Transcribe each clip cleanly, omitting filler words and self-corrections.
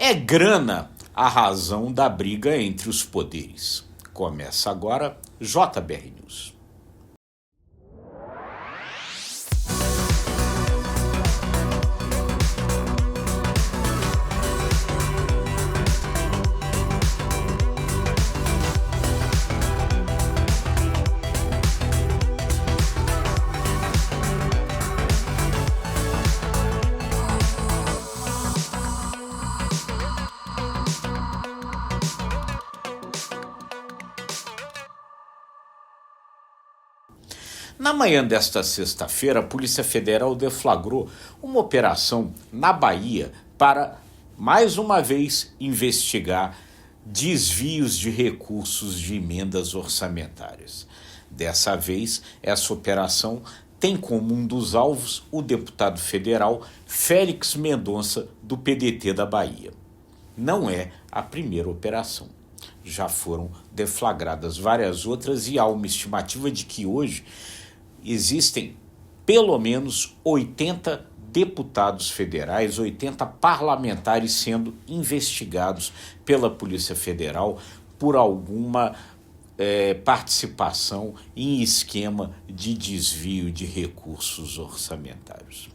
É grana a razão da briga entre os poderes. Começa agora JBR News. Na manhã desta sexta-feira, a Polícia Federal deflagrou uma operação na Bahia para, mais uma vez, investigar desvios de recursos de emendas orçamentárias. Dessa vez, essa operação tem como um dos alvos o deputado federal Félix Mendonça, do PDT da Bahia. Não é a primeira operação. Já foram deflagradas várias outras e há uma estimativa de que hoje existem pelo menos 80 deputados federais, 80 parlamentares sendo investigados pela Polícia Federal por alguma participação em esquema de desvio de recursos orçamentários.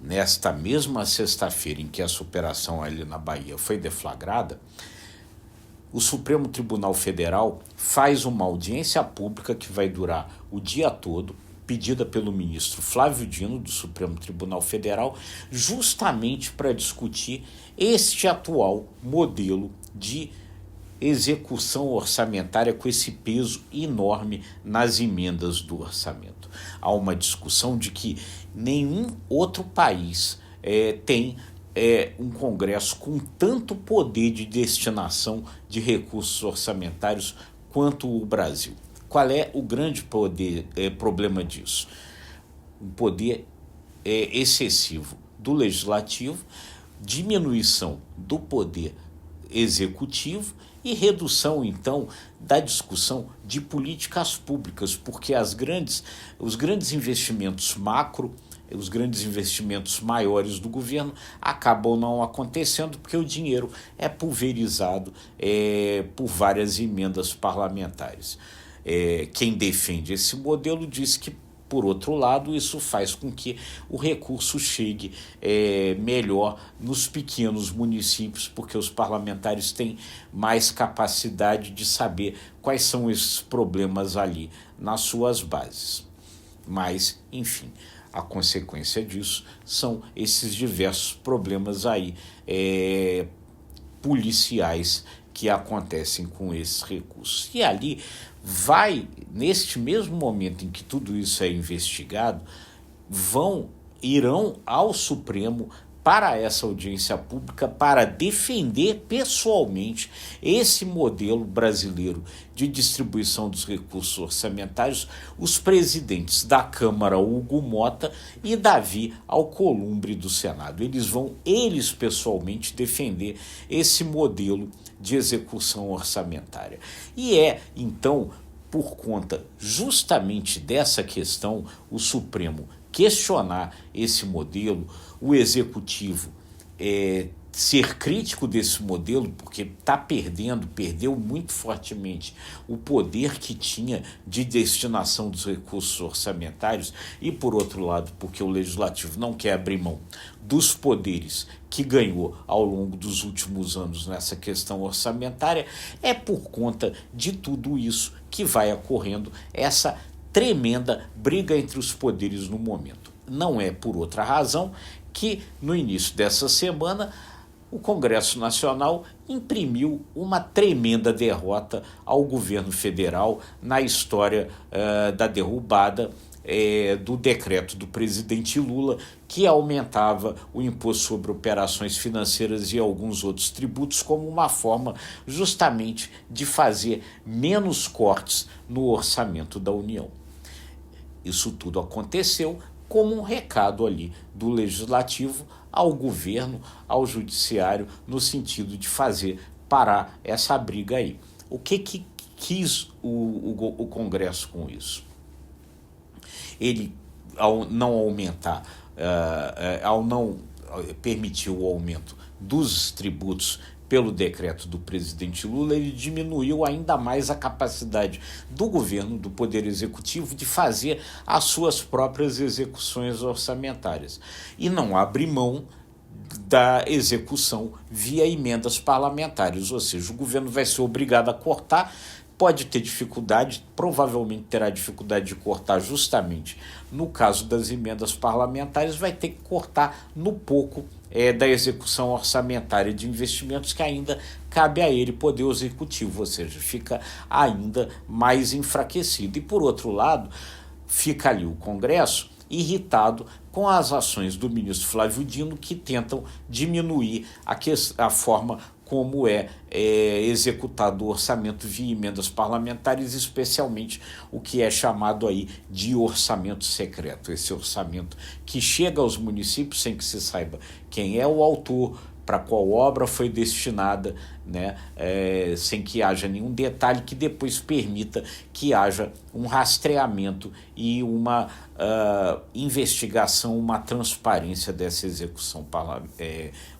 Nesta mesma sexta-feira em que essa operação ali na Bahia foi deflagrada, o Supremo Tribunal Federal faz uma audiência pública que vai durar o dia todo, pedida pelo ministro Flávio Dino, do Supremo Tribunal Federal, justamente para discutir este atual modelo de execução orçamentária com esse peso enorme nas emendas do orçamento. Há uma discussão de que nenhum outro país tem um Congresso com tanto poder de destinação de recursos orçamentários quanto o Brasil. Qual é o grande problema disso? Um poder excessivo do legislativo, diminuição do poder executivo e redução, então, da discussão de políticas públicas, porque os grandes investimentos macro, os grandes investimentos maiores do governo acabam não acontecendo porque o dinheiro é pulverizado por várias emendas parlamentares. Quem defende esse modelo diz que, por outro lado, isso faz com que o recurso chegue melhor nos pequenos municípios, porque os parlamentares têm mais capacidade de saber quais são esses problemas ali nas suas bases. Mas, enfim, a consequência disso são esses diversos problemas aí policiais que acontecem com esses recursos. E ali neste mesmo momento em que tudo isso é investigado, irão ao Supremo para essa audiência pública para defender pessoalmente esse modelo brasileiro de distribuição dos recursos orçamentários, os presidentes da Câmara, Hugo Mota, e Davi Alcolumbre, do Senado. Eles pessoalmente defender esse modelo de execução orçamentária. E então, por conta justamente dessa questão, o Supremo questionar esse modelo, o Executivo ser crítico desse modelo, porque perdeu muito fortemente o poder que tinha de destinação dos recursos orçamentários e, por outro lado, porque o Legislativo não quer abrir mão dos poderes que ganhou ao longo dos últimos anos nessa questão orçamentária. É por conta de tudo isso que vai ocorrendo essa tremenda briga entre os poderes no momento. Não é por outra razão que, no início dessa semana, o Congresso Nacional imprimiu uma tremenda derrota ao governo federal na história da derrubada do decreto do presidente Lula, que aumentava o imposto sobre operações financeiras e alguns outros tributos como uma forma justamente de fazer menos cortes no orçamento da União. Isso tudo aconteceu como um recado ali do Legislativo ao governo, ao Judiciário, no sentido de fazer parar essa briga aí. O que quis o Congresso com isso? Ele, ao não aumentar, ao não permitir o aumento dos tributos pelo decreto do presidente Lula, ele diminuiu ainda mais a capacidade do governo, do Poder Executivo, de fazer as suas próprias execuções orçamentárias. E não abre mão da execução via emendas parlamentares, ou seja, o governo vai ser obrigado a cortar, pode ter dificuldade, provavelmente terá dificuldade de cortar justamente no caso das emendas parlamentares, vai ter que cortar no pouco da execução orçamentária de investimentos que ainda cabe a ele, Poder Executivo, ou seja, fica ainda mais enfraquecido. E, por outro lado, fica ali o Congresso irritado com as ações do ministro Flávio Dino, que tentam diminuir a forma como é executado o orçamento via emendas parlamentares, especialmente o que é chamado aí de orçamento secreto, esse orçamento que chega aos municípios sem que se saiba quem é o autor, para qual obra foi destinada, né, sem que haja nenhum detalhe que depois permita que haja um rastreamento e uma investigação, uma transparência dessa execução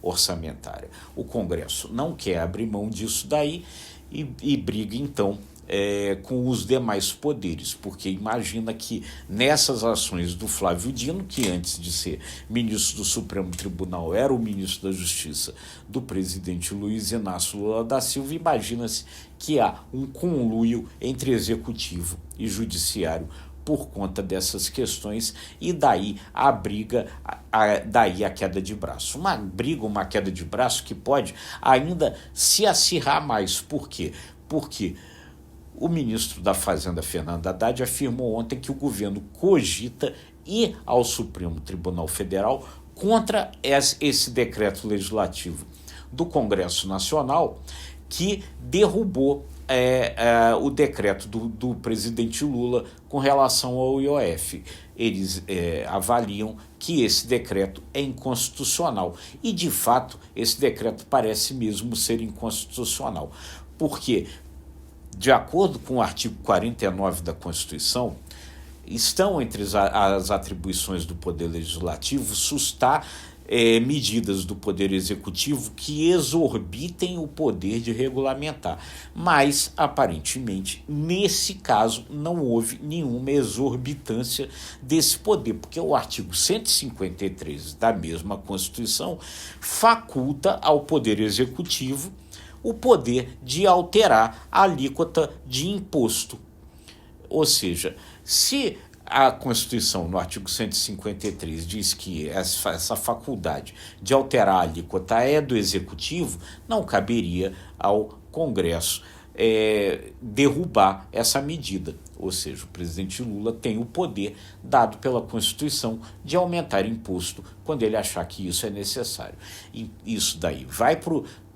orçamentária. O Congresso não quer abrir mão disso daí e briga, então, com os demais poderes, porque imagina que nessas ações do Flávio Dino, que antes de ser ministro do Supremo Tribunal era o ministro da Justiça do presidente Luiz Inácio Lula da Silva, imagina-se que há um conluio entre executivo e judiciário por conta dessas questões, e daí a briga, daí a queda de braço. Uma briga, uma queda de braço que pode ainda se acirrar mais. Por quê? Porque o ministro da Fazenda, Fernando Haddad, afirmou ontem que o governo cogita ir ao Supremo Tribunal Federal contra esse decreto legislativo do Congresso Nacional que derrubou o decreto do presidente Lula com relação ao IOF. Eles avaliam que esse decreto é inconstitucional. E, de fato, esse decreto parece mesmo ser inconstitucional. Por quê? De acordo com o artigo 49 da Constituição, estão entre as atribuições do Poder Legislativo sustar medidas do Poder Executivo que exorbitem o poder de regulamentar. Mas, aparentemente, nesse caso, não houve nenhuma exorbitância desse poder, porque o artigo 153 da mesma Constituição faculta ao Poder Executivo o poder de alterar a alíquota de imposto. Ou seja, se a Constituição, no artigo 153, diz que essa faculdade de alterar a alíquota é do Executivo, não caberia ao Congresso derrubar essa medida. Ou seja, o presidente Lula tem o poder dado pela Constituição de aumentar imposto quando ele achar que isso é necessário. E isso daí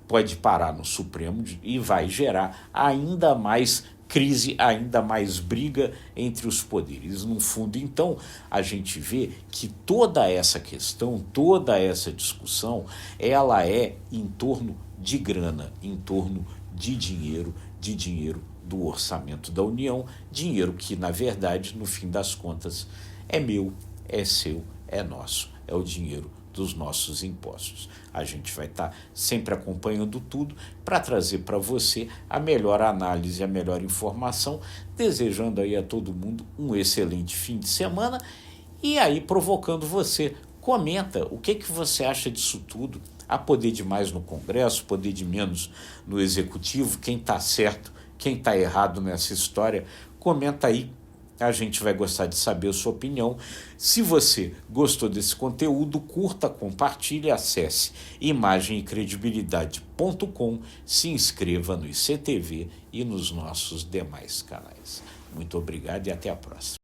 pode parar no Supremo e vai gerar ainda mais crise, ainda mais briga entre os poderes. No fundo, então, a gente vê que toda essa questão, toda essa discussão, ela é em torno de grana, em torno de dinheiro do orçamento da União, dinheiro que, na verdade, no fim das contas, é meu, é seu, é nosso, é o dinheiro dos nossos impostos. A gente vai estar sempre acompanhando tudo para trazer para você a melhor análise, a melhor informação, desejando aí a todo mundo um excelente fim de semana e aí provocando você. Comenta o que você acha disso tudo. Há poder demais no Congresso, poder de menos no Executivo, quem está certo, quem está errado nessa história, comenta aí. A gente vai gostar de saber a sua opinião. Se você gostou desse conteúdo, curta, compartilhe, acesse imagemecredibilidade.com, se inscreva no ICTV e nos nossos demais canais. Muito obrigado e até a próxima.